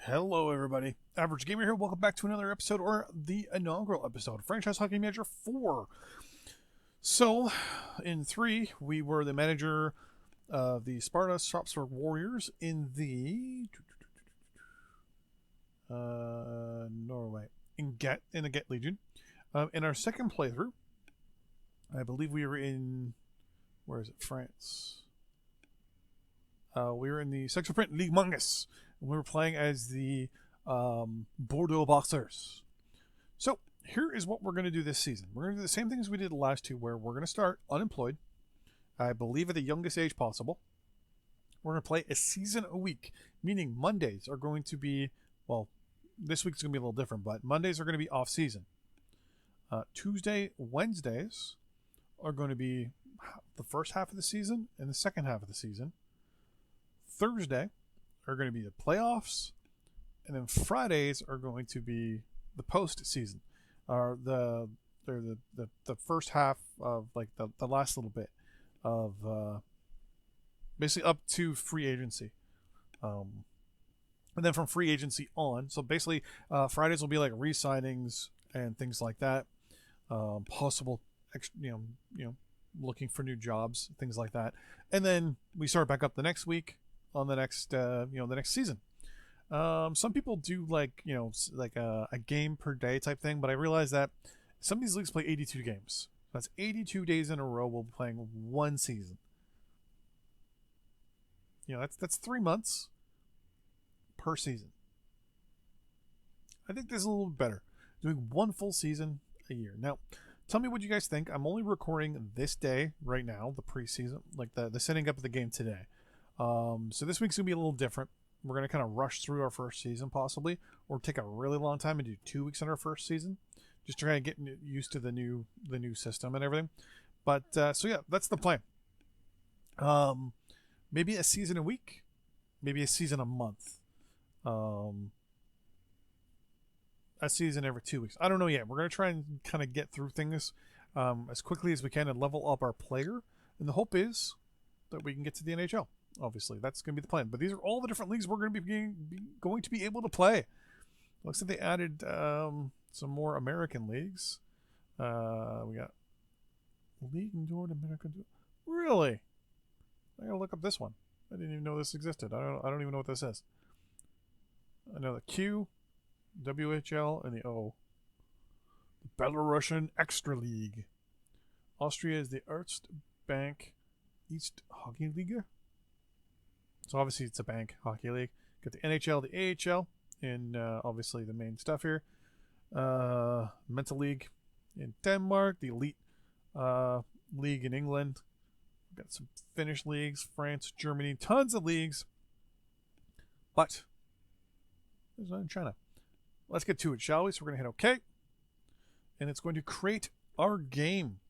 Hello, everybody. Average Gamer here. Welcome back to another episode, or the inaugural episode of Franchise Hockey Manager 4. So, in 3, we were the manager of the Sparta Shopsburg Warriors in the Norway, in the Get Legion. In our second playthrough, I believe we were in, where is it? France. We were in the Sexual Print League Mungus. We were playing as the Bordeaux Boxers. So here is what we're going to do this season. We're going to do the same thing as we did the last two, where we're going to start unemployed, I believe at the youngest age possible. We're going to play a season a week, meaning Mondays are going to be, well, this week's going to be a little different, but Mondays are going to be off season. Wednesdays are going to be the first half of the season and the second half of the season. Thursday are going to be the playoffs, and then Fridays are going to be the postseason, or the first half of like the last little bit of basically up to free agency, and then from free agency on. So basically, Fridays will be like re-signings and things like that, possible, looking for new jobs, things like that, and then we start back up the next week on the next the next season. Some people do like a game per day type thing, but I realize that some of these leagues play 82 games. That's 82 days in a row we'll be playing one season. That's 3 months per season. I think this is a little bit better, doing one full season a year. Now, tell me what you guys think. I'm only recording this day right now, the preseason, like the setting up of the game today. So this week's gonna be a little different. We're gonna kind of rush through our first season, possibly, or take a really long time and do 2 weeks in our first season, just to kind of get used to the new system and everything. But so yeah, that's the plan. Maybe a season a week, maybe a season a month, a season every 2 weeks. I don't know yet. We're gonna try and kind of get through things as quickly as we can and level up our player. And the hope is that we can get to the NHL. Obviously, that's going to be the plan. But these are all the different leagues we're going to be going to be able to play. Looks like they added some more American leagues. We got League North American. Really? I gotta look up this one. I didn't even know this existed. I don't even know what this is. I know the Q, WHL, and the O. The Belarusian Extra League. Austria is the Erste Bank East Hockey League. So obviously it's a bank hockey league. Got the NHL, the AHL, and obviously the main stuff here. Mental League in Denmark, the Elite League in England. Got some Finnish leagues, France, Germany, tons of leagues. But there's one in China. Let's get to it, shall we? So we're going to hit OK. And it's going to create our game.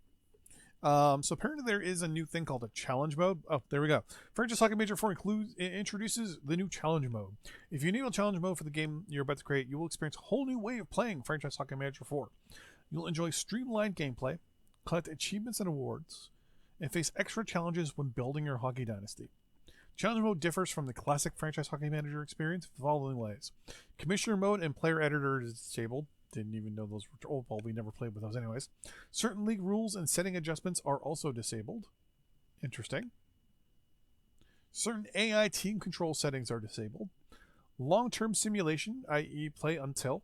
So apparently there is a new thing called a challenge mode. Oh, there we go. Franchise Hockey Manager 4 introduces the new challenge mode. If you enable challenge mode for the game you're about to create, you will experience a whole new way of playing Franchise Hockey Manager 4. You'll enjoy streamlined gameplay, collect achievements and awards, and face extra challenges when building your hockey dynasty. Challenge mode differs from the classic Franchise Hockey Manager experience in the following ways. Commissioner mode and player editor is disabled. Didn't even know those were. Oh, well, we never played with those anyways. Certain league rules and setting adjustments are also disabled. Interesting. Certain AI team control settings are disabled. Long-term simulation, i.e. play until,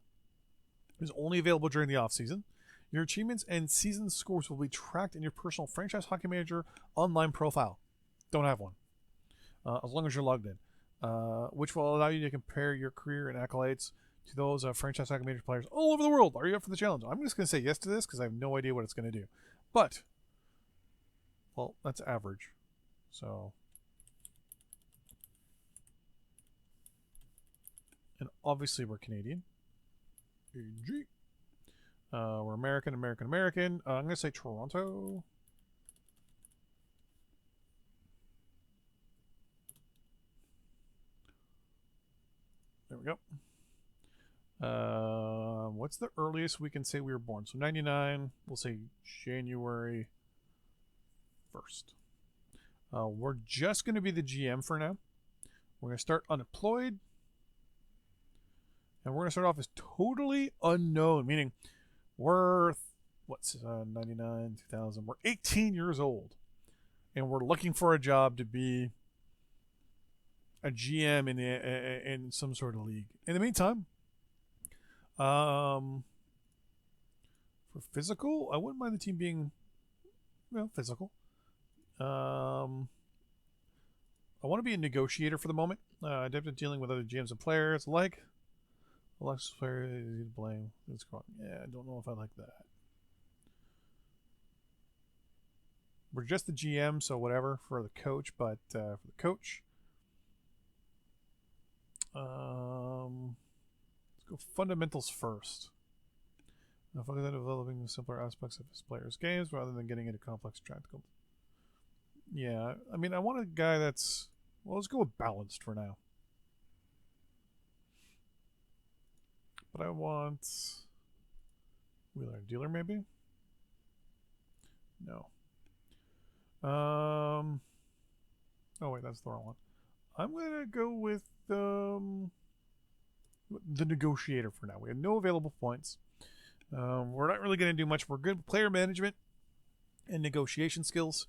is only available during the off-season. Your achievements and season scores will be tracked in your personal Franchise Hockey Manager online profile. Don't have one. As long as you're logged in. Which will allow you to compare your career and accolades to those Franchise Hockey Manager players all over the world. Are you up for the challenge? I'm just going to say yes to this because I have no idea what it's going to do. But, well, that's average. So, and obviously we're Canadian. AG. We're American. I'm going to say Toronto. There we go. What's the earliest we can say we were born? So 99, we'll say January 1st. We're just going to be the GM for now. We're going to start unemployed. And we're going to start off as totally unknown, meaning we're, what's 99, 2000, we're 18 years old. And we're looking for a job to be a GM in some sort of league. In the meantime, for physical, I wouldn't mind the team being, well, physical. I want to be a negotiator for the moment. Adept at dealing with other GMs and players alike. Alexis player easy to blame. It's wrong. Yeah, I don't know if I like that. We're just the GM, so whatever for the coach. But for the coach, let's go fundamentals first. Now focus on developing the simpler aspects of his players' games rather than getting into complex tactical. Yeah, I mean, I want a guy that's, well, let's go with balanced for now. But I want wheeler dealer maybe. No. Oh wait, that's the wrong one. I'm gonna go with the negotiator for now. We have no available points. We're not really gonna do much. We're good with player management and negotiation skills,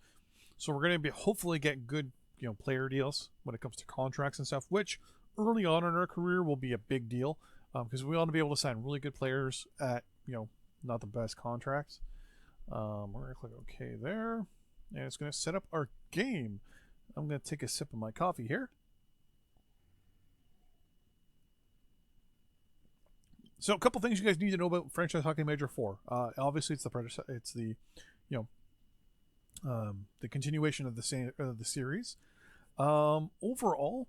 so we're gonna be hopefully get good, player deals when it comes to contracts and stuff, which early on in our career will be a big deal because we want to be able to sign really good players at not the best contracts. We're gonna click OK there. And it's going to set up our game. I'm going to take a sip of my coffee here. So a couple things you guys need to know about Franchise Hockey Manager 4. Obviously, it's the the continuation of the series. Overall,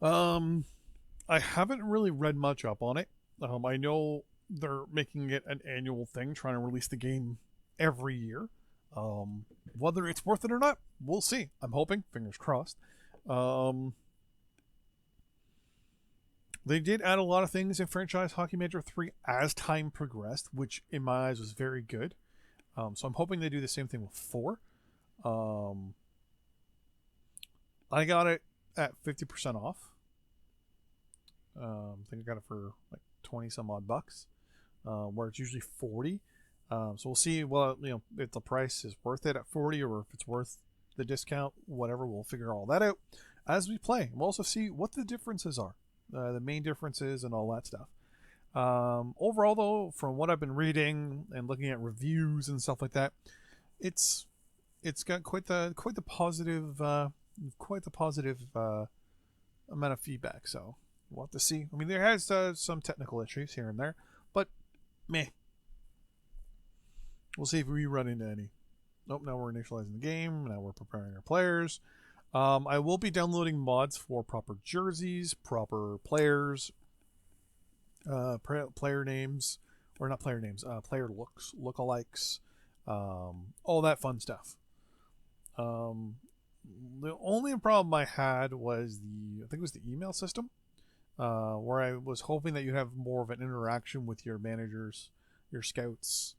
I haven't really read much up on it. I know they're making it an annual thing, trying to release the game every year. Whether it's worth it or not, we'll see. I'm hoping, fingers crossed. They did add a lot of things in Franchise Hockey Manager 3 as time progressed, which in my eyes was very good. So I'm hoping they do the same thing with 4. I got it at 50% off. I think I got it for like 20 some odd bucks, where it's usually 40. So we'll see. Well, if the price is worth it at 40, or if it's worth the discount, whatever. We'll figure all that out as we play. We'll also see what the differences are, the main differences, and all that stuff. Overall, though, from what I've been reading and looking at reviews and stuff like that, it's got quite the positive amount of feedback. So we'll have to see. I mean, there has some technical issues here and there, but meh. We'll see if we run into any. Nope, now we're initializing the game. Now we're preparing our players. I will be downloading mods for proper jerseys, proper players, player names, or not player names, player lookalikes, all that fun stuff. The only problem I had was I think it was the email system, where I was hoping that you'd have more of an interaction with your managers, your scouts.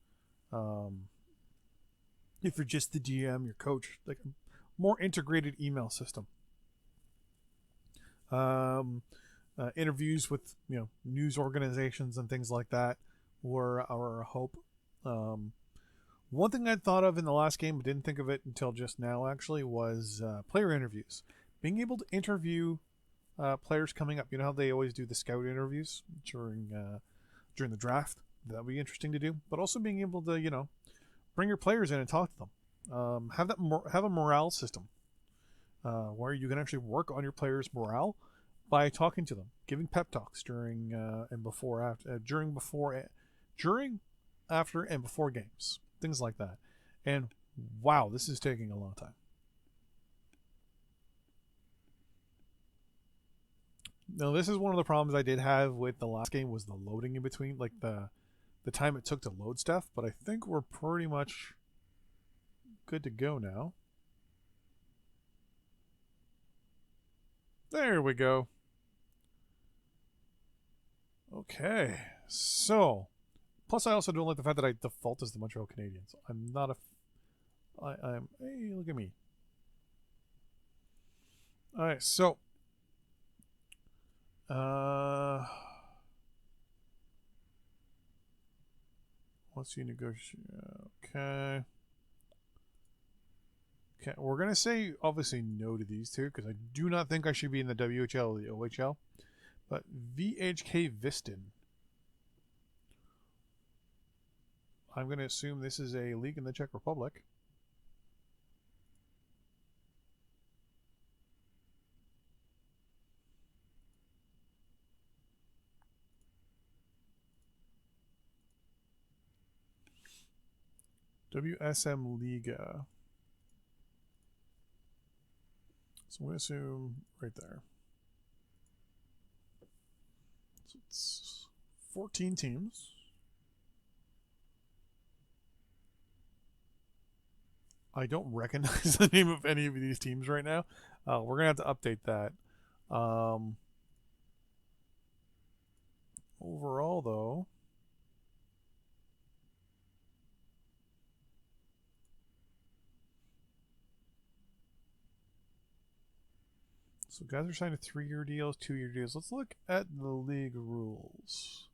If you're just the GM, your coach, like a more integrated email system. Interviews with news organizations and things like that were our hope. One thing I thought of in the last game, but didn't think of it until just now actually, was player interviews. Being able to interview players coming up. You know how they always do the scout interviews during the draft? That would be interesting to do. But also being able to, bring your players in and talk to them. Have a morale system where you can actually work on your players' morale by talking to them, giving pep talks during, after, and before games, things like that. And wow, this is taking a long time. Now, this is one of the problems I did have with the last game, was the loading in between, like the time it took to load stuff. But I think we're pretty much good to go now. There we go. Okay, so plus I also don't like the fact that I default as the Montreal Canadiens. I'm not a. I'm. Hey, look at me. All right, so. Once you negotiate, okay. Okay, we're gonna say obviously no to these two because I do not think I should be in the WHL or the OHL. But VHK Viston. I'm gonna assume this is a league in the Czech Republic. WSM Liga. So I'm going to assume right there. So it's 14 teams. I don't recognize the name of any of these teams right now. We're going to have to update that. Overall, though, so guys are signing 3-year deals, 2-year deals. Let's look at the league rules.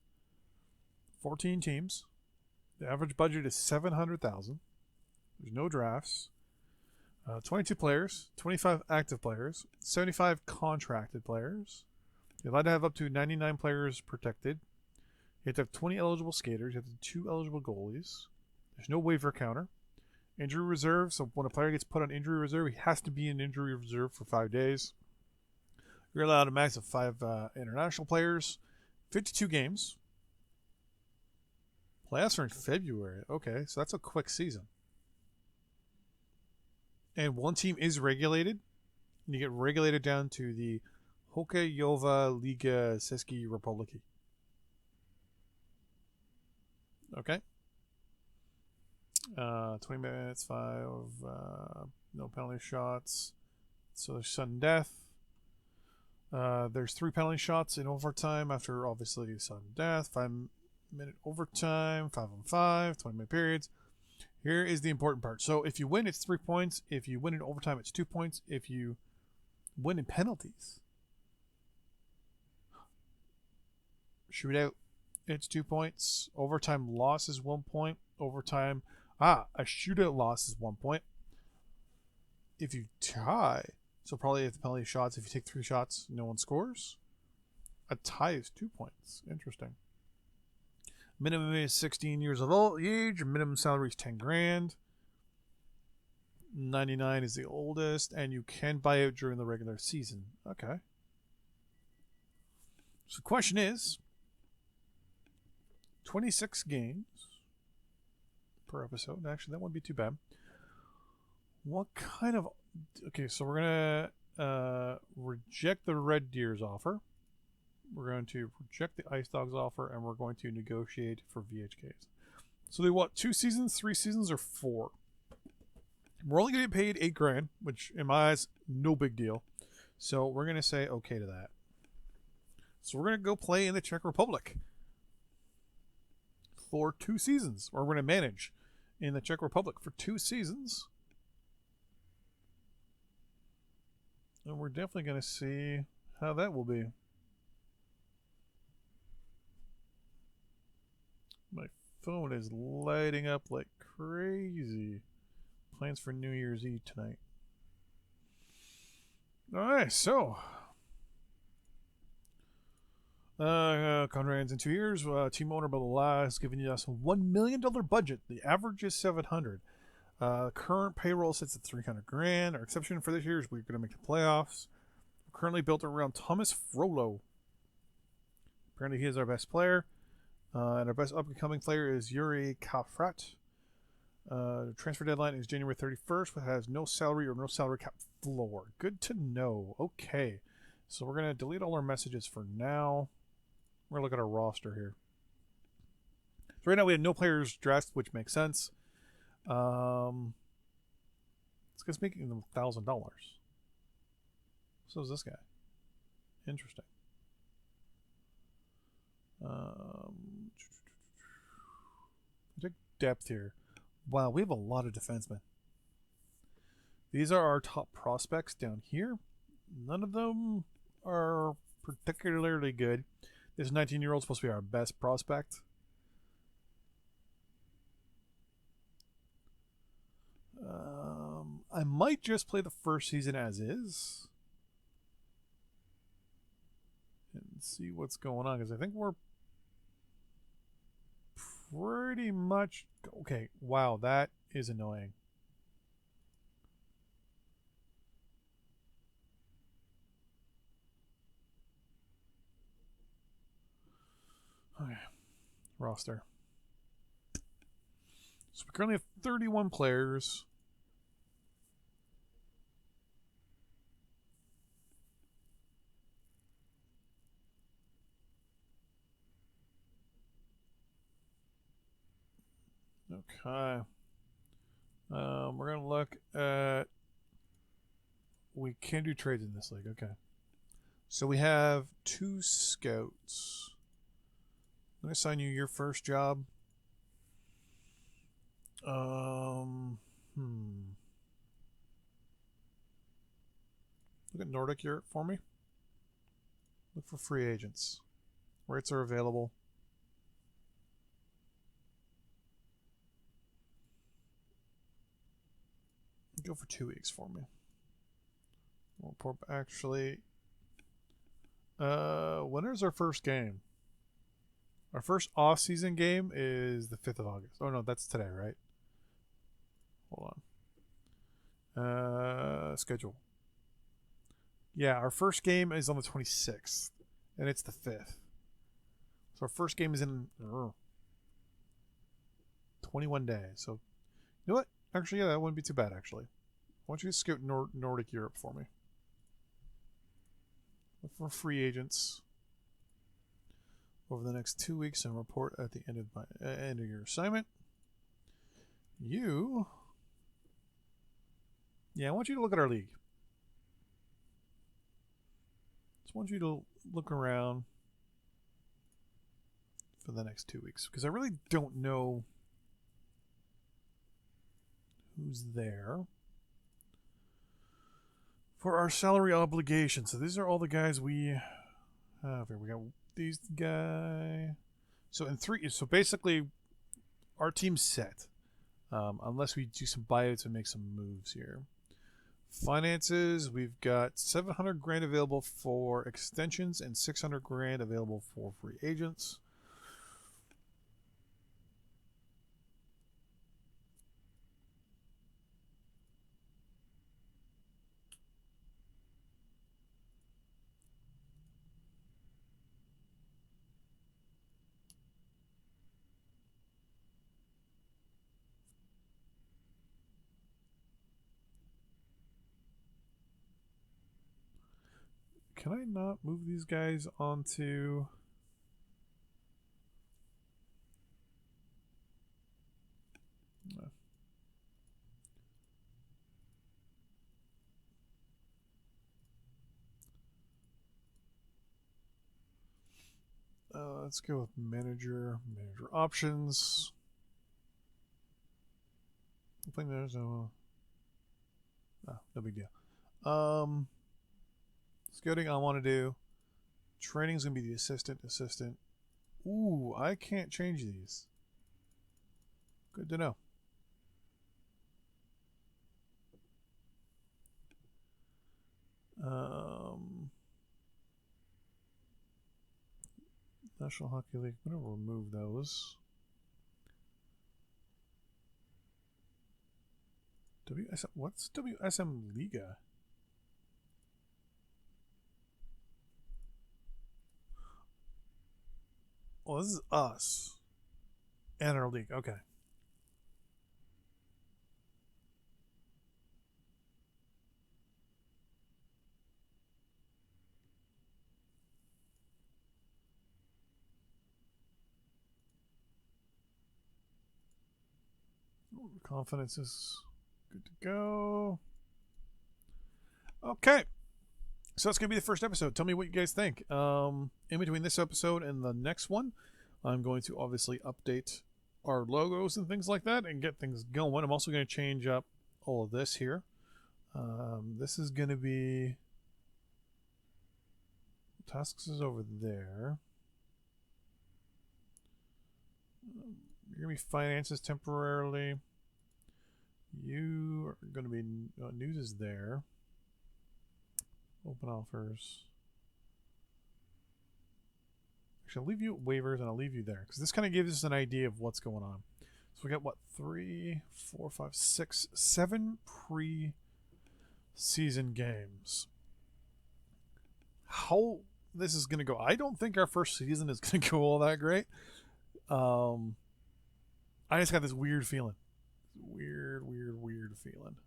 14 teams. The average budget is $700,000. There's no drafts. 22 players, 25 active players, 75 contracted players. You're allowed to have up to 99 players protected. You have to have 20 eligible skaters. You have to have 2 eligible goalies. There's no waiver counter. Injury reserve. So when a player gets put on injury reserve, he has to be in injury reserve for 5 days. You're allowed a max of 5 international players. 52 games. Playoffs are in February. Okay, so that's a quick season. And one team is regulated. And you get regulated down to the Hokejowa Liga České Republiky. Okay. 20 minutes, 5, no penalty shots. So there's sudden death. There's 3 penalty shots in overtime after obviously sudden death. 5-minute overtime, 5-on-5, 20-minute periods. Here is the important part. So if you win, it's 3 points. If you win in overtime, it's 2 points. If you win in penalties, shootout, it's 2 points. Overtime loss is 1 point. Overtime, a shootout loss is 1 point. If you tie, so probably at the penalty shots, if you take 3 shots, no one scores. A tie is 2 points. Interesting. Minimum is 16 years of age. Minimum salary is 10 grand. 99 is the oldest, and you can buy out during the regular season. Okay. So the question is, 26 games per episode. Actually, that wouldn't be too bad. What kind of... Okay, so we're going to reject the Red Deer's offer. We're going to reject the Ice Dogs offer, and we're going to negotiate for VHKs. So they want 2 seasons, 3 seasons, or 4. We're only going to get paid 8 grand, which in my eyes, no big deal. So we're going to say okay to that. So we're going to go play in the Czech Republic for 2 seasons. Or we're going to manage in the Czech Republic for 2 seasons. And we're definitely going to see how that will be. My phone is lighting up like crazy. Plans for New Year's Eve tonight. Alright, so. Contract ends in 2 years. Team owner, blah, blah, blah, is giving us a $1 million budget. The average is $700,000. Current payroll sits at $300 grand. Our exception for this year is we're going to make the playoffs. We're currently built around Thomas Frollo. Apparently he is our best player. And our best up-and-coming player is Yuri Kafrat. The transfer deadline is January 31st, but has no salary or no salary cap floor. Good to know. Okay. So we're going to delete all our messages for now. We're going to look at our roster here. So right now we have no players dressed, which makes sense. This guy's making them $1,000. So is this guy. Interesting. Take depth here. Wow, we have a lot of defensemen. These are our top prospects down here. None of them are particularly good. This 19-year-old is supposed to be our best prospect. I might just play the first season as is and see what's going on, because I think we're pretty much okay. Wow, that is annoying. Okay, roster. So we currently have 31 players. Okay. We're going to look at... We can do trades in this league. Okay. So we have 2 scouts. I'm going to assign you your first job. Look at Nordic Europe for me. Look for free agents. Rates are available. Go for 2 weeks for me. Actually, when is our first game? Our first off-season game is the 5th of August. Oh no, that's today, right? Hold on. Schedule. Yeah, our first game is on the 26th, and it's the 5th. So our first game is in 21 days. So, you know what? Actually, yeah, that wouldn't be too bad, actually. Why don't you scout Nordic Europe for me? Look for free agents over the next 2 weeks and report at the end of your assignment. Yeah, I want you to look at our league. Just want you to look around for the next 2 weeks, because I really don't know who's there for our salary obligations. So these are all the guys we have here. We got these guy. So basically, our team's set, unless we do some buyouts and make some moves here. Finances, we've got 700 grand available for extensions and 600 grand available for free agents. Can I not move these guys onto... No. Let's go with manager options. I think there's no big deal. Scouting I want to do. Training's gonna be the assistant. Ooh, I can't change these. Good to know. National Hockey League. I'm gonna remove those. What's WSM Liga? Oh, this is us and our league. Okay. Confidence is good to go. Okay. So that's going to be the first episode. Tell me what you guys think. In between this episode and the next one, I'm going to obviously update our logos and things like that and get things going. I'm also going to change up all of this here. This is going to be... Tasks is over there. You're going to be finances temporarily. You are going to be news is there. Open offers. Actually, I'll leave you at waivers and I'll leave you there because this kind of gives us an idea of what's going on. So we got what 3, 4, 5, 6, 7 pre-season games. How this is going to go? I don't think our first season is going to go all that great. I just got this weird feeling. Weird feeling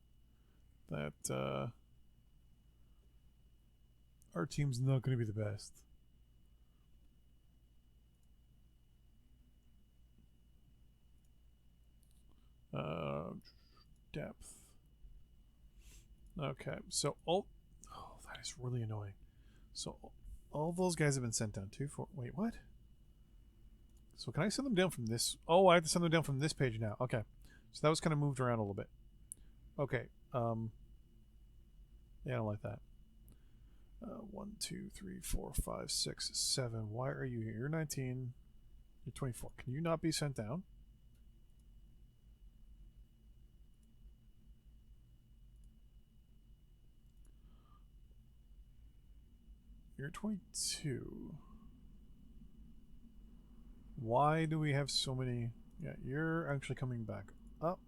that our team's not going to be the best. Depth. Okay, so that is really annoying. So all those guys have been sent down. 2, 4. Wait, what? So can I send them down from this? Oh, I have to send them down from this page now. Okay. So that was kind of moved around a little bit. Okay. Yeah, I don't like that. 1, 2, 3, 4, 5, 6, 7. Why are you here? You're 19. You're 24. Can you not be sent down? You're 22. Why do we have so many? Yeah, you're actually coming back up.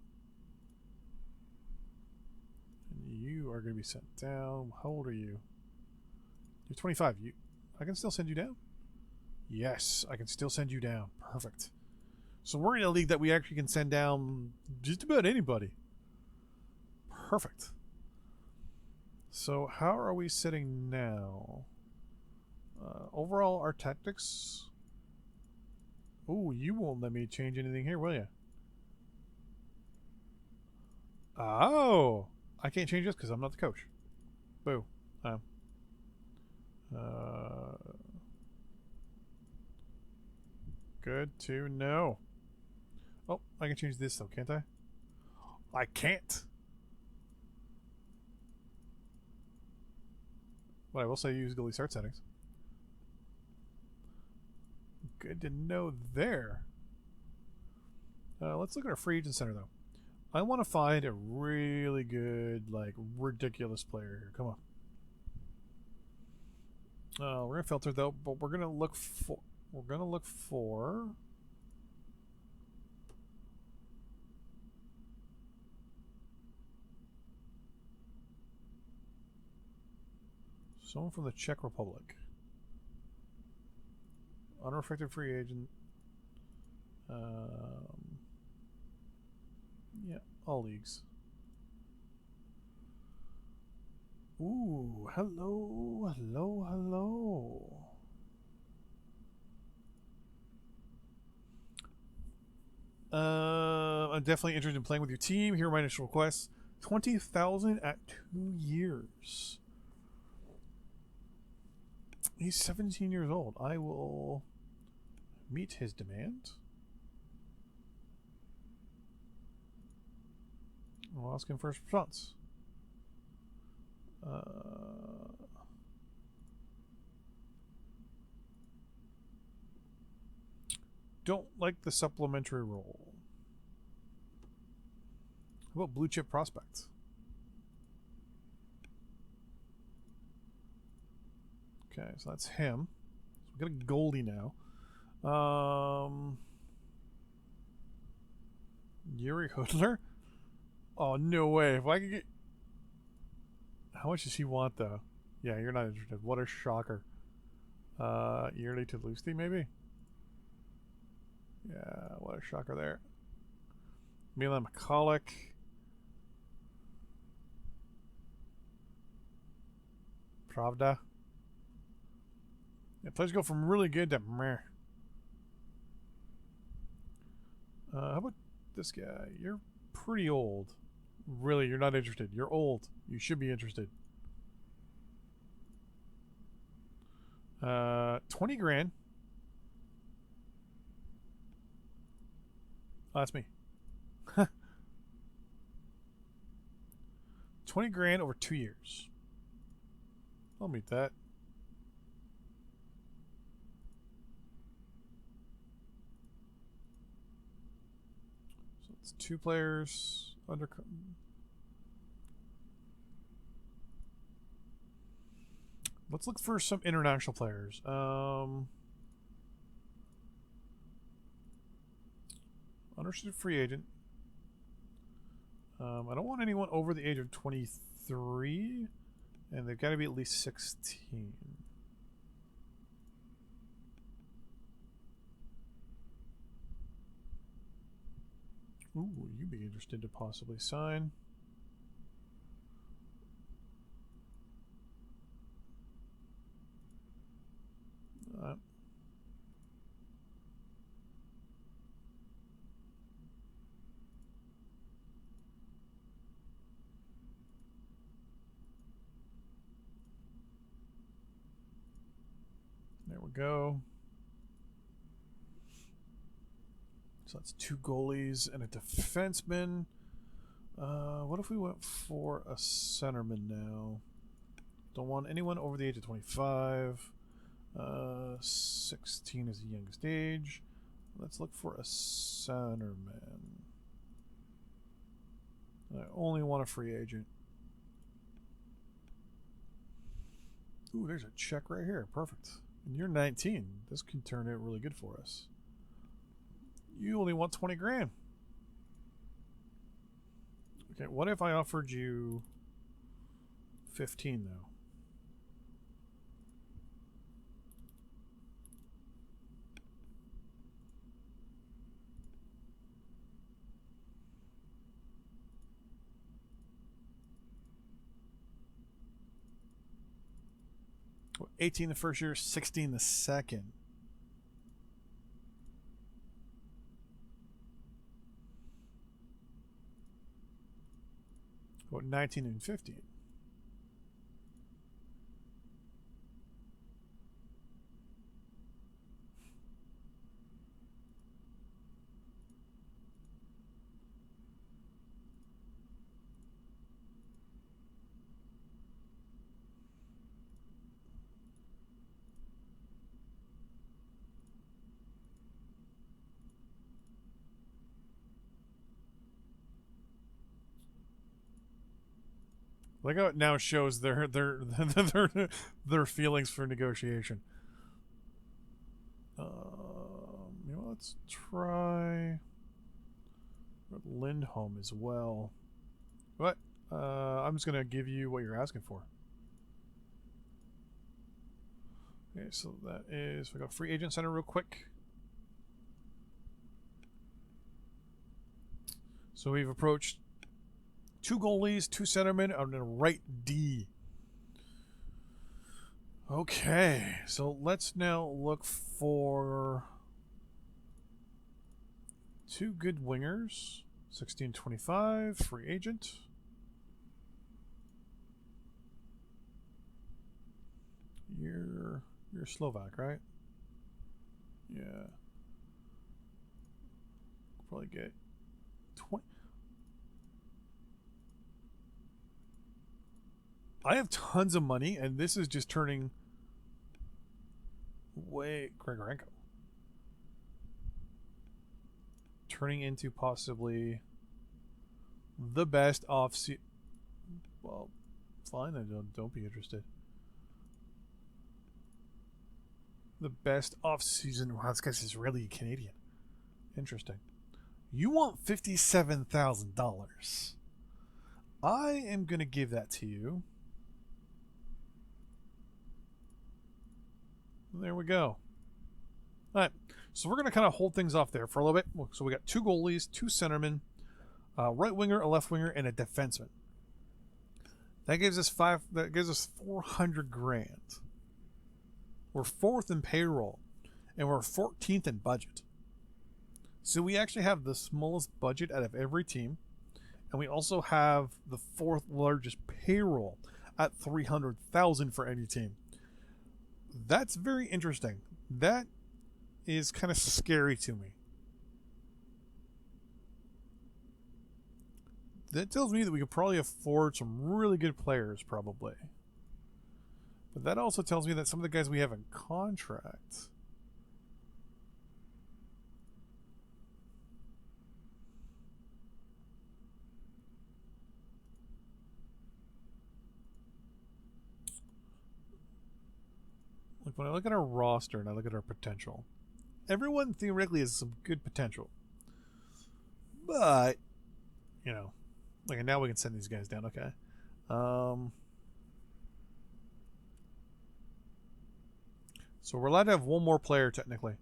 And you are going to be sent down. How old are you? You're 25. I can still send you down? Yes, I can still send you down. Perfect. So we're in a league that we actually can send down just about anybody. Perfect. So how are we sitting now? Overall, our tactics. Oh, you won't let me change anything here, will you? Oh, I can't change this because I'm not the coach. Boo. Good to know. Oh, I can change this though, can't I? I can't. But I will say use goalie start settings. Good to know there. Let's look at our free agent center though. I want to find a really good, like, ridiculous player here. Come on. We're gonna filter though, but we're gonna look for. Someone from the Czech Republic. Unrestricted free agent. Yeah, all leagues. Ooh, hello. I'm definitely interested in playing with your team. Here are my initial requests. 20,000 at 2 years. He's 17 years old. I will meet his demand. I'll ask him for his response. Don't like the supplementary role. How about blue chip prospects? Okay, so that's him. So we got a Goldie now. Yuri Hoodler? Oh, no way. If I could get... How much does he want, though? Yeah, you're not interested. What a shocker. Yearly to Lusty, maybe? Yeah, what a shocker there. Milan McCulloch. Pravda. Yeah, players go from really good to meh. How about this guy? You're pretty old. Really, you're not interested. You're old. You should be interested. 20 grand. Oh, that's me. 20 grand over 2 years. I'll meet that. So it's 2 players. under. Let's look for some international players. Unrestricted free agent. I don't want anyone over the age of 23, and they've got to be at least 16. Ooh, you'd be interested to possibly sign. There we go. So that's 2 goalies and a defenseman. What if we went for a centerman now? Don't want anyone over the age of 25. 16 is the youngest age. Let's look for a centerman. I only want a free agent. Ooh, there's a check right here. Perfect. And you're 19. This can turn out really good for us. You only want 20 grand. Okay, what if I offered you 15 though? Well, 18 the first year, 16 the second. What, 19 and 15? Like how it now shows their their feelings for negotiation. You know, let's try Lindholm as well. What? I'm just gonna give you what you're asking for. Okay, so that is, we got free agent center real quick. So we've approached 2 goalies, 2 centermen, and a right D. Okay, so let's now look for 2 good wingers. 1625, free agent. You're Slovak, right? Yeah. Probably get 20. I have tons of money, and this is just turning Grigorenko. Turning into possibly the best off-season. Well, fine, I don't be interested. The best off-season. Wow, this guy's really Canadian. Interesting. You want $57,000. I am going to give that to you. There we go. All right, so we're going to kind of hold things off there for a little bit. So we got 2 goalies, 2 centermen, a right winger, a left winger, and a defenseman. That gives us 400 grand. We're 4th in payroll, and we're 14th in budget. So we actually have the smallest budget out of every team, and we also have the 4th largest payroll at $300,000 for any team. That's very interesting. That is kind of scary to me. That tells me that we could probably afford some really good players, probably. But that also tells me that some of the guys we have in contract when I look at our roster and I look at our potential, everyone theoretically has some good potential. But, you know, like now we can send these guys down. Okay. So we're allowed to have one more player technically.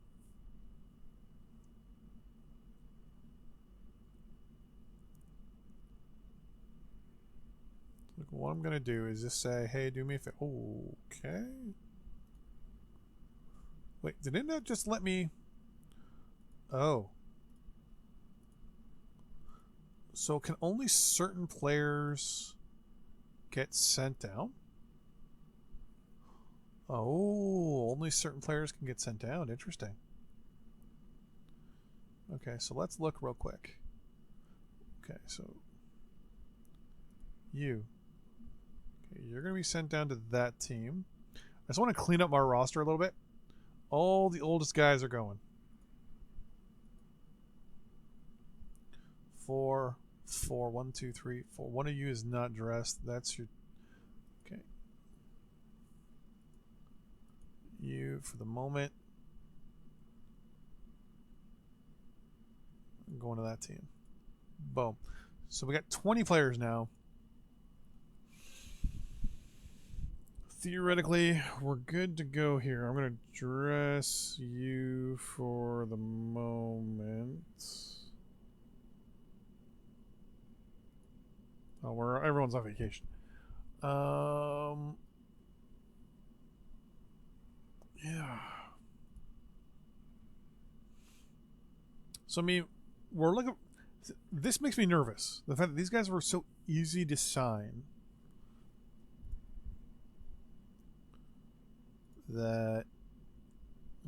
Look, what I'm gonna do is just say, "Hey, do me a favor." Okay. Wait, did it not just let me? Oh. So can only certain players get sent down? Oh, only certain players can get sent down. Interesting. Okay, so let's look real quick. Okay, so you. Okay, you're going to be sent down to that team. I just want to clean up my roster a little bit. All the oldest guys are going. 4, 4, 1, 2, 3, 4. One of you is not dressed. That's your... Okay. You, for the moment. I'm going to that team. Boom. So we got 20 players now. Theoretically, we're good to go here. I'm going to dress you for the moment. Oh, everyone's on vacation. Yeah. So I mean, we're looking. This makes me nervous. The fact that these guys were so easy to sign. That,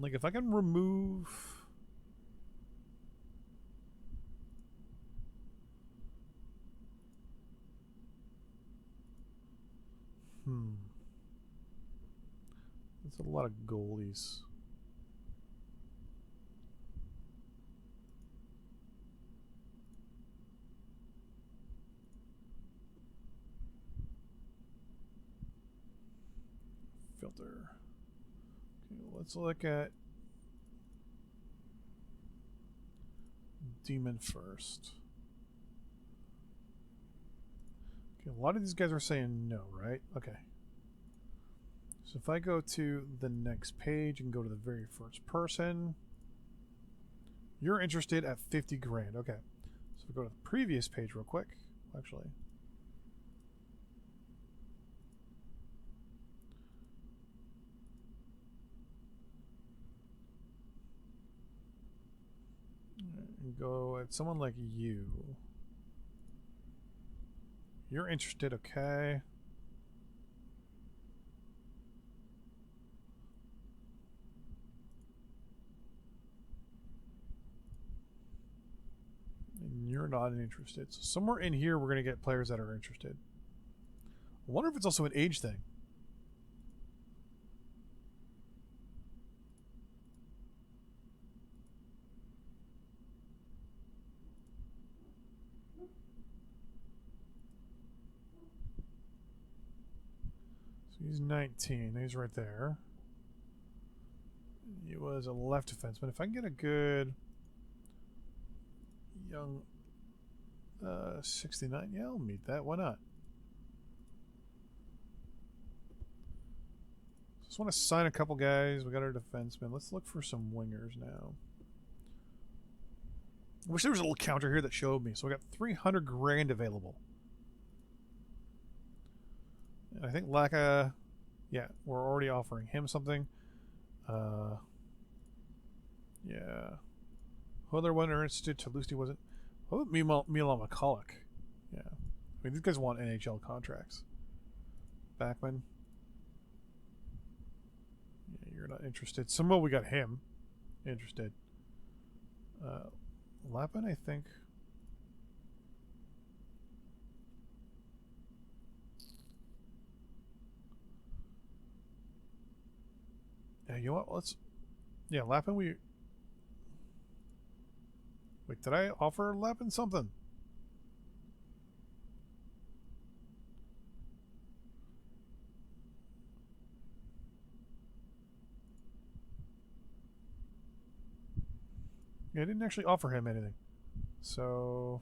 like, if I can remove. That's a lot of goalies. Filter. Okay, let's look at Demon first. Okay, a lot of these guys are saying no, right? Okay. So if I go to the next page and go to the very first person, you're interested at 50 grand. Okay. So if we go to the previous page real quick, actually. And go at someone like you. You're interested, okay. And you're not interested. So somewhere in here we're going to get players that are interested. I wonder if it's also an age thing. So he's 19. He's right there. He was a left defenseman. If I can get a good young 69, yeah, I'll meet that. Why not? Just want to sign a couple guys. We got our defenseman. Let's look for some wingers now. I wish there was a little counter here that showed me. So we got 300 grand available. And I think Laka, yeah, we're already offering him something. Yeah. Other one are interested. Toulouse wasn't. What about Milan McCulloch? Yeah. I mean, these guys want NHL contracts. Backman. Yeah, you're not interested. Somehow we got him interested. Lapin, I think. Yeah, you know what? Let's. Yeah, Lapin, we. Wait, did I offer Lapin something? Yeah, I didn't actually offer him anything. So,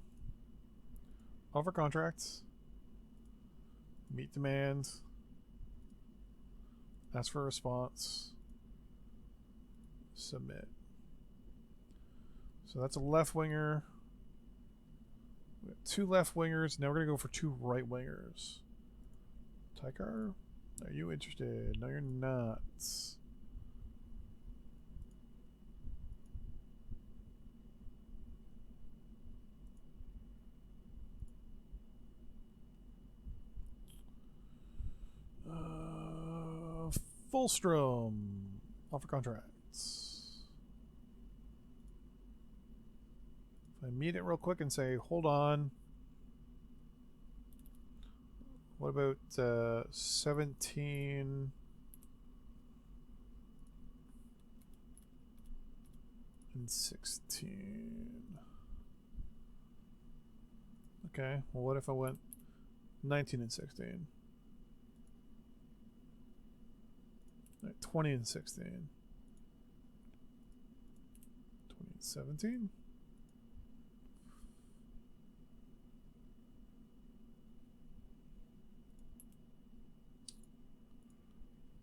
offer contracts, meet demands, ask for a response, submit. So that's a left winger. We have 2 left wingers. Now we're going to go for 2 right wingers. Tykar, are you interested? No, you're not. Fulstrom. Offer contracts. If I meet it real quick and say, hold on. What about 17 and 16? Okay, well, what if I went 19 and 16? 20 and 16. 20 and 17?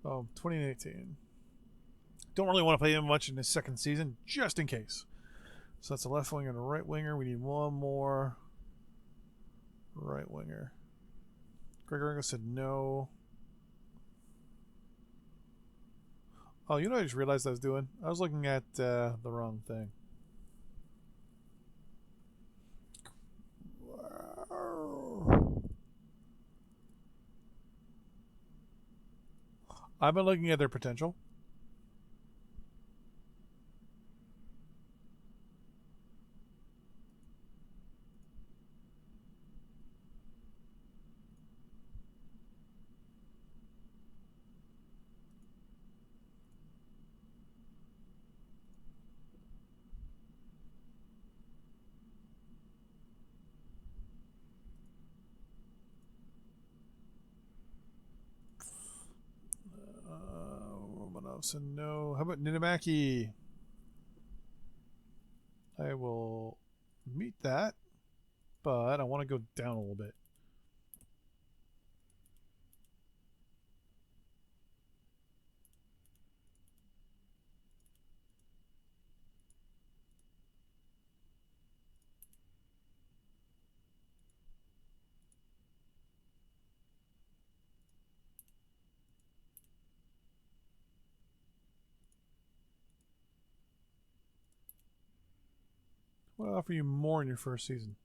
Oh, 20 and 18. Don't really want to play him much in his second season, just in case. So that's a left winger and a right winger. We need one more right winger. Gregorenko said no. Oh, you know what I just realized I was doing? I was looking at the wrong thing. I've been looking at their potential. Romanovs, no. How about Ninamaki? I will meet that, but I want to go down a little bit. I want to offer you more in your first season.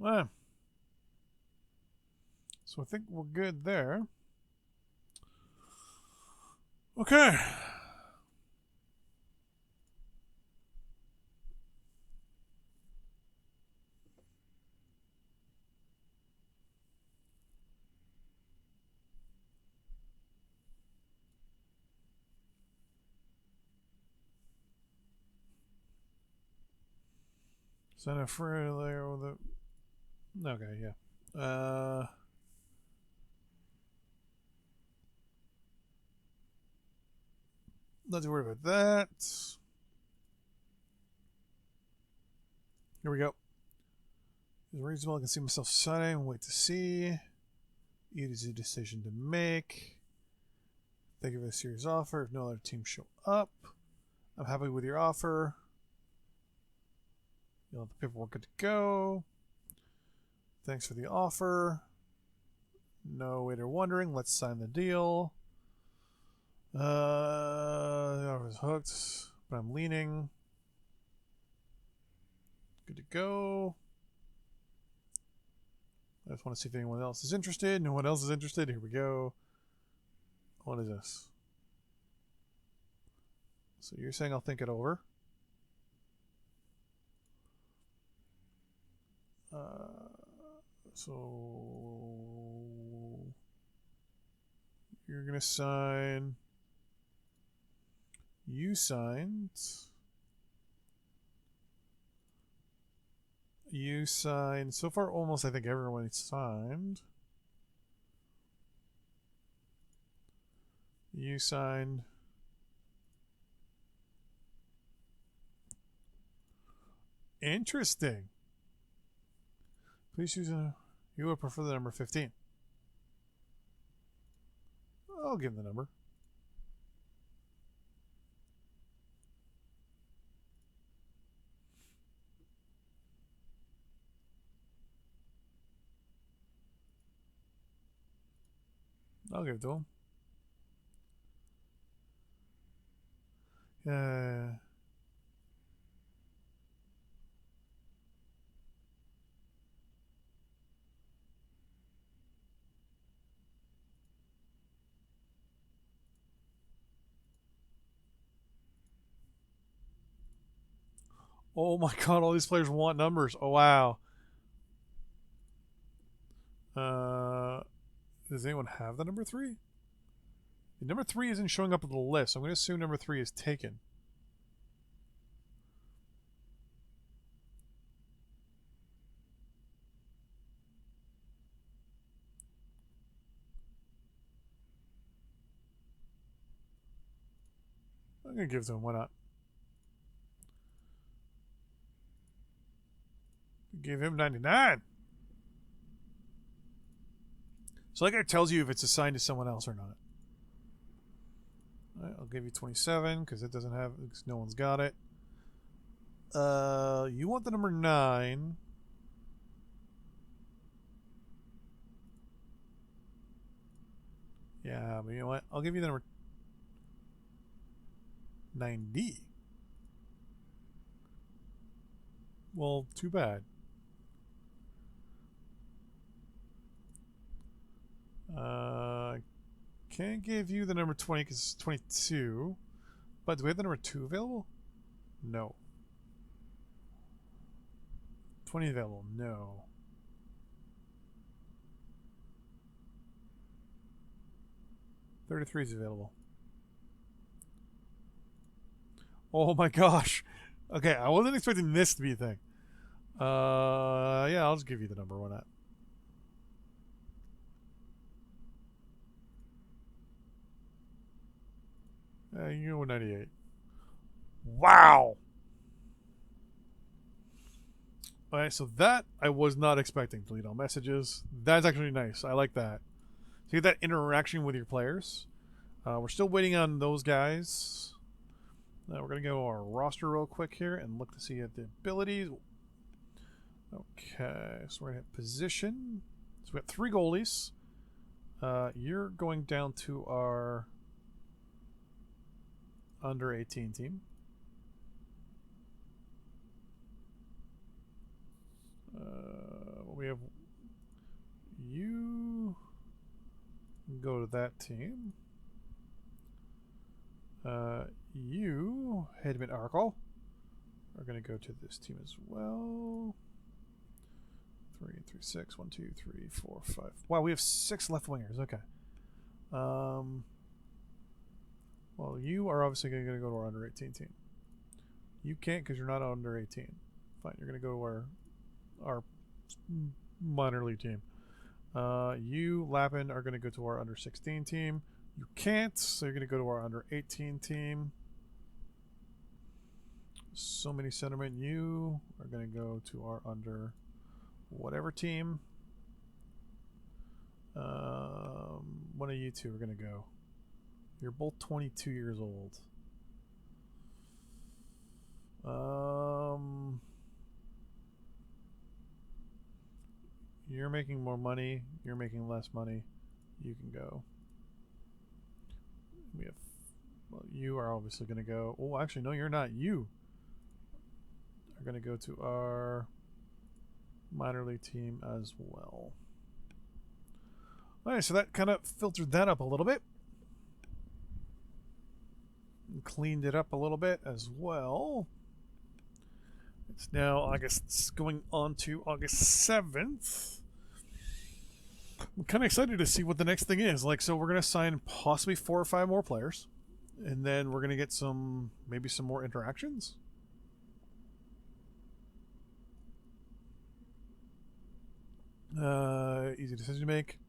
Ah. So I think we're good there. Okay. Send a free layer with a. Okay, yeah. Not to worry about that. Here we go. Is it reasonable? I can see myself signing. Wait to see. Easy decision to make. Thank you for the serious offer. If no other teams show up, I'm happy with your offer. You'll have the paperwork good to go. Thanks for the offer. No way they're wondering. Let's sign the deal. The offer is hooked, but I'm leaning. Good to go. I just want to see if anyone else is interested. No one else is interested. Here we go. What is this? So you're saying I'll think it over. So you're going to sign. You signed. You signed. So far, almost I think everyone signed. You signed. Interesting. Please choose a. You would prefer the number 15. I'll give him the number. I'll give it to him. Oh my god, all these players want numbers. Oh wow. Does anyone have the number 3? The number 3 isn't showing up on the list, so I'm going to assume number 3 is taken. I'm going to give it to him. Why not? Give him 99. So like it tells you if it's assigned to someone else or not. All right, I'll give you 27 because it doesn't have, because no one's got it. You want the number 9. Yeah, but you know what? I'll give you the number 90. Well, too bad. Can't give you the number 20 because it's 22. But do we have the number 2 available? No. 20 available? No. $33 is available. Oh my gosh. Okay, I wasn't expecting this to be a thing. Yeah, I'll just give you the number. Why not? You go 98. Wow. Alright, so that I was not expecting to delete all messages. That's actually nice. I like that. So you get that interaction with your players. We're still waiting on those guys. Now we're going to go to our roster real quick here and look to see at the abilities. Okay, so we're going to hit position. So we got 3 goalies. You're going down to our under 18 team. We have you go to that team. You, Hedman Arkle, are going to go to this team as well. 3, 3, 6, 1, 2, 3, 4, 5. Wow, we have 6 left wingers. Okay. Well, you are obviously going to go to our under 18 team. You can't because you're not under 18. Fine, you're going to go to our minor league team. You, Lappin, are going to go to our under 16 team. You can't, so you're going to go to our under 18 team. So many centermen. You are going to go to our under whatever team. One of you two are going to go. You're both 22 years old. You're making more money. You're making less money. You can go. We have. Well, you are obviously going to go. Oh, actually, no, you're not. You are going to go to our minor league team as well. All right, so that kind of filtered that up a little bit. And cleaned it up a little bit as well. It's now August, going on to August 7th. I'm kind of excited to see what the next thing is. Like, so we're gonna sign possibly 4 or 5 more players, and then we're gonna get maybe some more interactions. Easy decision to make.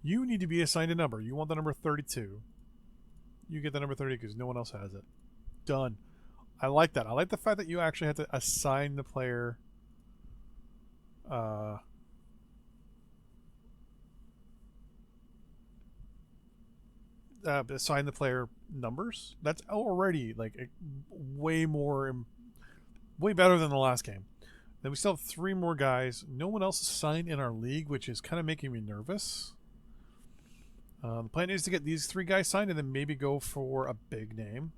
You need to be assigned a number. You want the number 32. You get the number 30 because no one else has it. Done. I like that. I like the fact that you actually have to assign the player. Assign the player numbers. That's already like way better than the last game. Then we still have 3 more guys. No one else is signed in our league, which is kind of making me nervous. The plan is to get these 3 guys signed and then maybe go for a big name.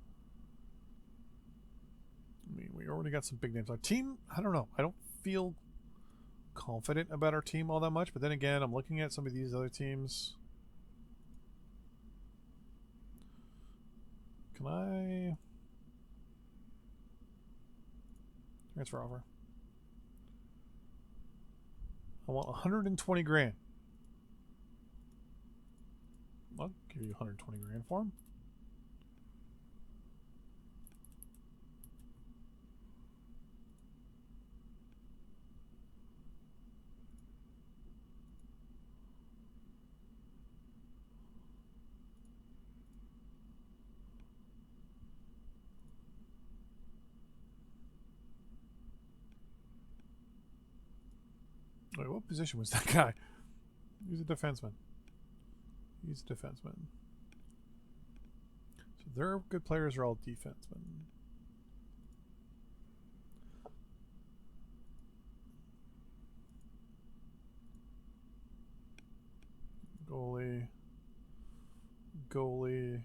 I mean, we already got some big names. Our team, I don't know. I don't feel confident about our team all that much. But then again, I'm looking at some of these other teams. Can I transfer offer? I want 120 grand. I'll give you 120 grand for him. Wait, what position was that guy? He's a defenseman. He's a defenseman. So their good players are all defensemen. Goalie,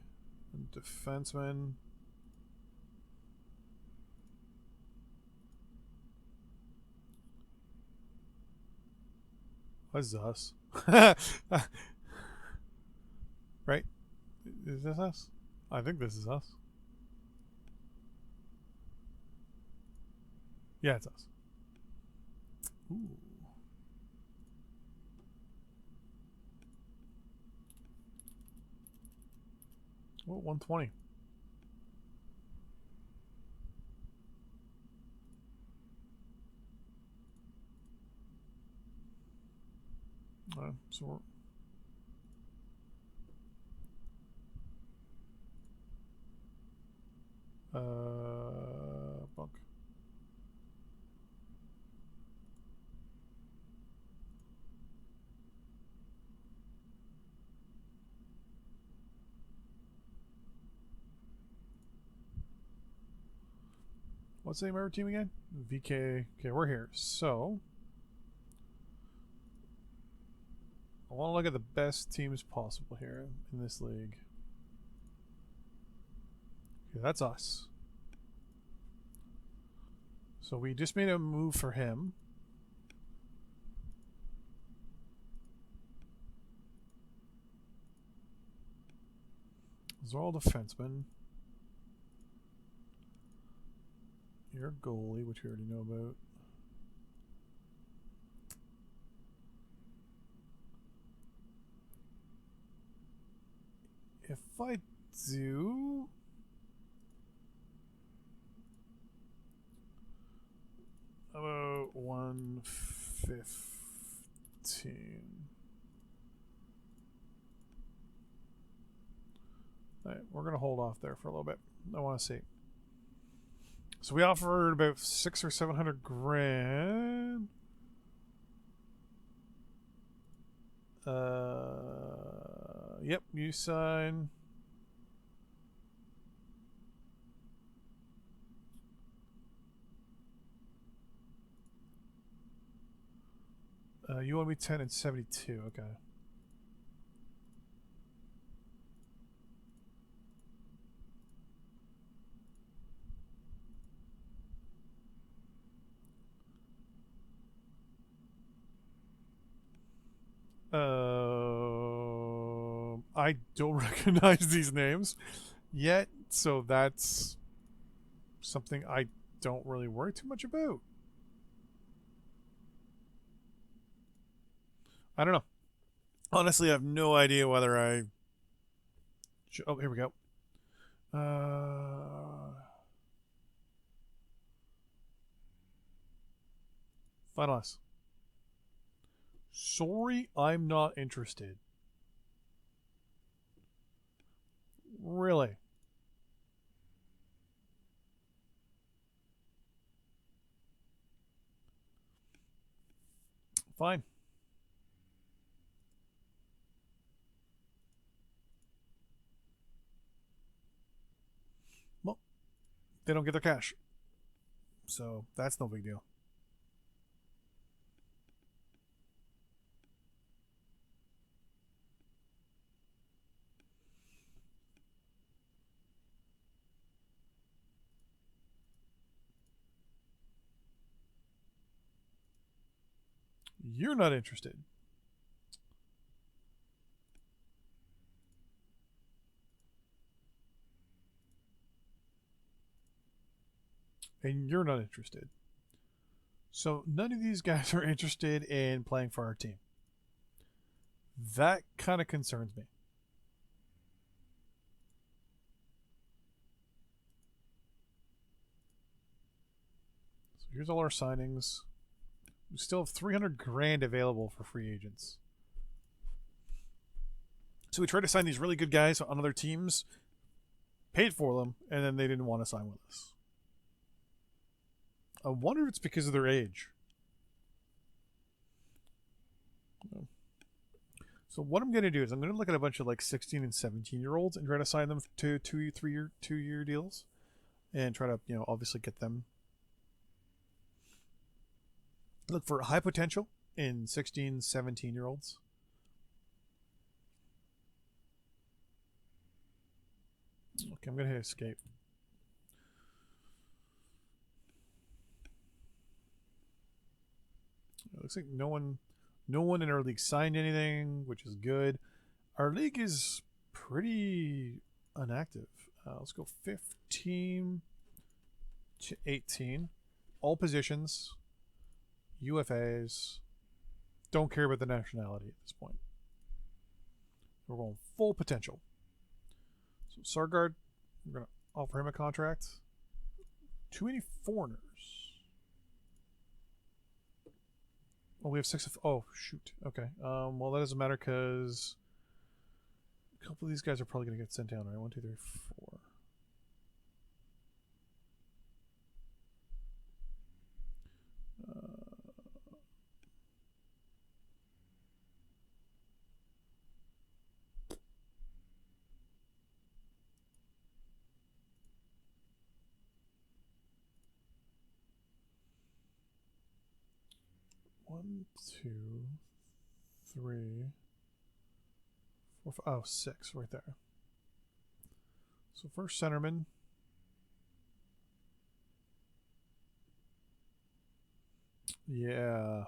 and defenseman. What's us? Right? Is this us? I think this is us. Yeah, it's us. Ooh. Oh, 120. So we're bunk. What's the name of our team again? VK. Okay, we're here. So I want to look at the best teams possible here in this league. Okay, that's us. So we just made a move for him. Those are all defensemen. You're a goalie, which we already know about. If I do... about 115. All right, we're going to hold off there for a little bit. I want to see. So we offered about 600 or 700 grand. Yep, you sign. You want me 10 and 72, okay. I don't recognize these names yet, so that's something I don't really worry too much about. I don't know. Honestly, I have no idea whether I. Oh, here we go. Finalize. Sorry, I'm not interested. Really? Fine. Well, they don't get their cash. So that's no big deal. You're not interested. And you're not interested. So none of these guys are interested in playing for our team. That kind of concerns me. So here's all our signings. We still have 300 grand available for free agents. So we tried to sign these really good guys on other teams, paid for them, and then they didn't want to sign with us. I wonder if it's because of their age. So what I'm going to do is I'm going to look at a bunch of like 16 and 17-year-olds and try to sign them to 2-year deals, and try to obviously get them. Look for high potential in 16, 17-year-olds. Okay, I'm going to hit escape. It looks like no one in our league signed anything, which is good. Our league is pretty inactive. Let's go 15 to 18. All positions, UFAs. Don't care about the nationality at this point. We're going full potential. So Sargard, we're going to offer him a contract. Too many foreigners. Oh, we have 6 of. Oh, shoot. Okay. Well, that doesn't matter because a couple of these guys are probably going to get sent down, right? 1, 2, 3, 4. One, two, three, four, five. Oh, 6 right there. So first centerman. Yeah.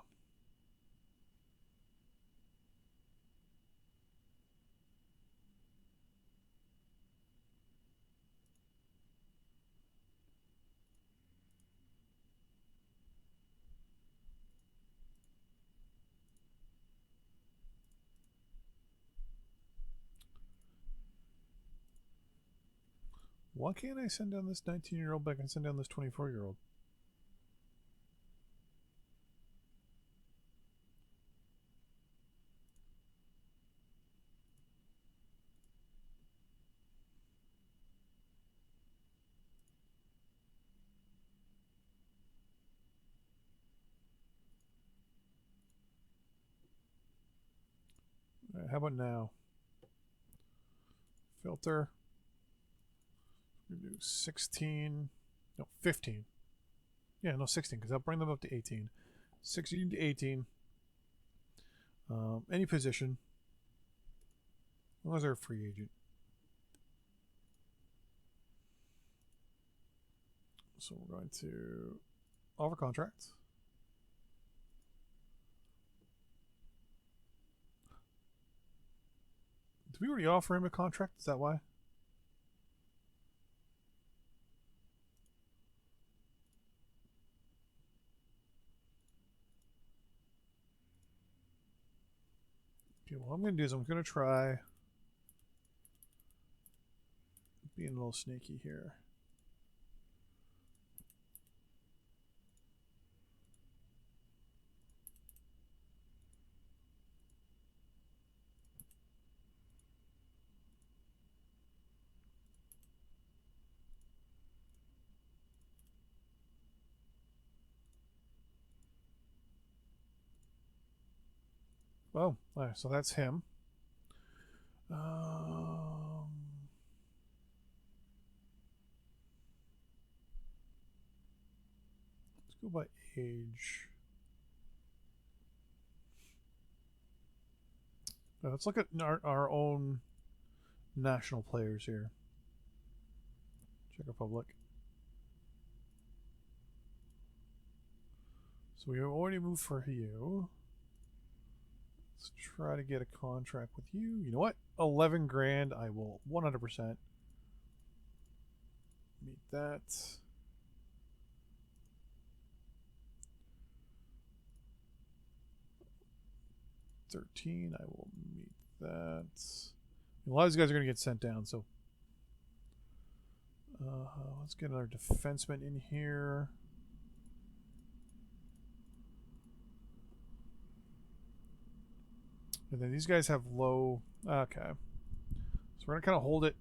Why can't I send down this 19-year-old, but I can send down this 24-year-old? How about now? Filter. We do 16. No, 15. Yeah, no, 16, because I'll bring them up to 18. 16 to 18. Any position. As long as they're a free agent. So we're going to offer contract. Did we already offer him a contract? Is that why? Okay, what I'm going to do is I'm going to try being a little sneaky here. Oh, all right, so that's him. Let's go by age. Let's look at our own national players here. Czech Republic. So we already moved for you. Let's try to get a contract with you. You know what? 11 grand. I will 100% meet that. $13. I will meet that. A lot of these guys are going to get sent down, so let's get another defenseman in here. And then these guys have low. Okay. So we're going to kind of hold it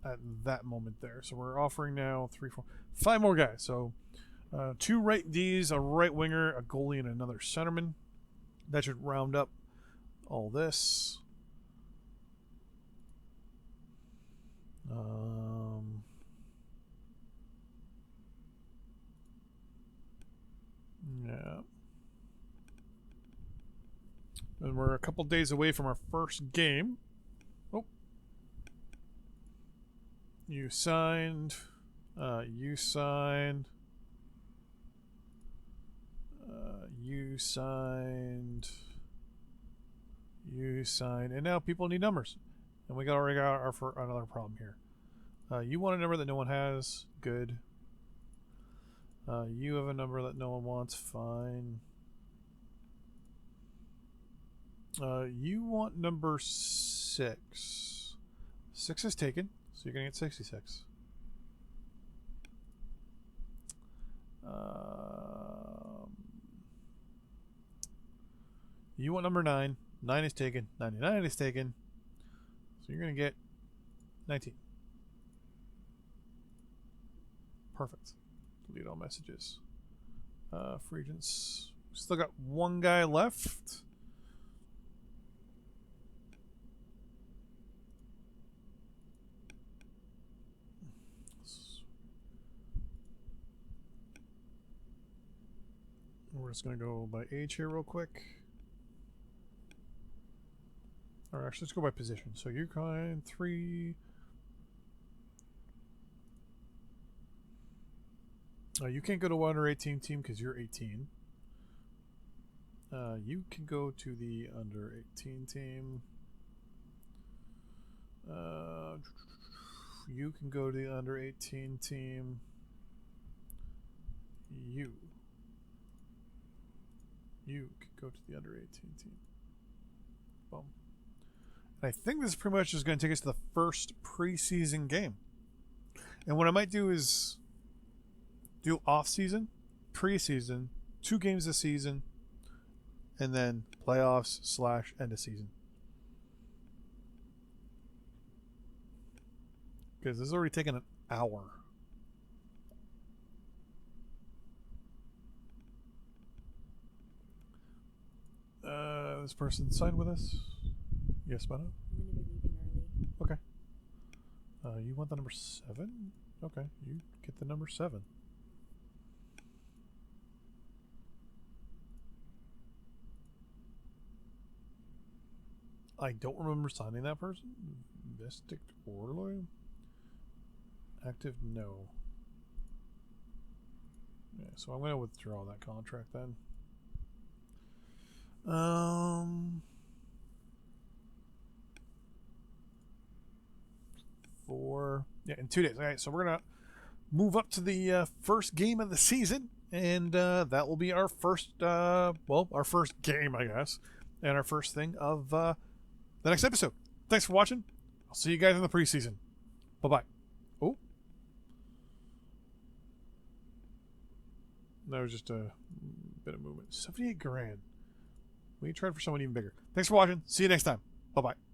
at that moment there. So we're offering now 3, 4, 5 more guys. So 2 right Ds, a right winger, a goalie, and another centerman. That should round up all this. Yeah. And we're a couple days away from our first game. Oh. You signed. You signed. You signed. You signed. And now people need numbers. And we already got another problem here. You want a number that no one has. Good. You have a number that no one wants. Fine. You want number 6. 6 is taken, so you're going to get 66. You want number 9. 9 is taken. 99 is taken. So you're going to get 19. Perfect. Delete all messages. Free agents. Still got one guy left. We're just going to go by age here real quick. Or actually, let's go by position. So you're kind 3. You can't go to under 18 team because you're 18. You can go to the under 18 team. You can go to the under 18 team. You can go to the under 18 team. Boom. And I think this is pretty much just going to take us to the first preseason game. And what I might do is do off-season, preseason, 2 games this season, and then playoffs / end of season. Because this has already taken an hour. This person signed with us? Yes, madam? I'm going to be leaving early. Okay. You want the number 7? Okay, you get the number 7. I don't remember signing that person. Mystic Orloy? Active? No. Yeah, so I'm going to withdraw that contract then. 4. Yeah, in 2 days. All right, so we're going to move up to the first game of the season. And that will be our first, our first game, I guess. And our first thing of the next episode. Thanks for watching. I'll see you guys in the preseason. Bye-bye. Oh. That was just a bit of movement. 78 grand. We tried for someone even bigger. Thanks for watching. See you next time. Bye-bye.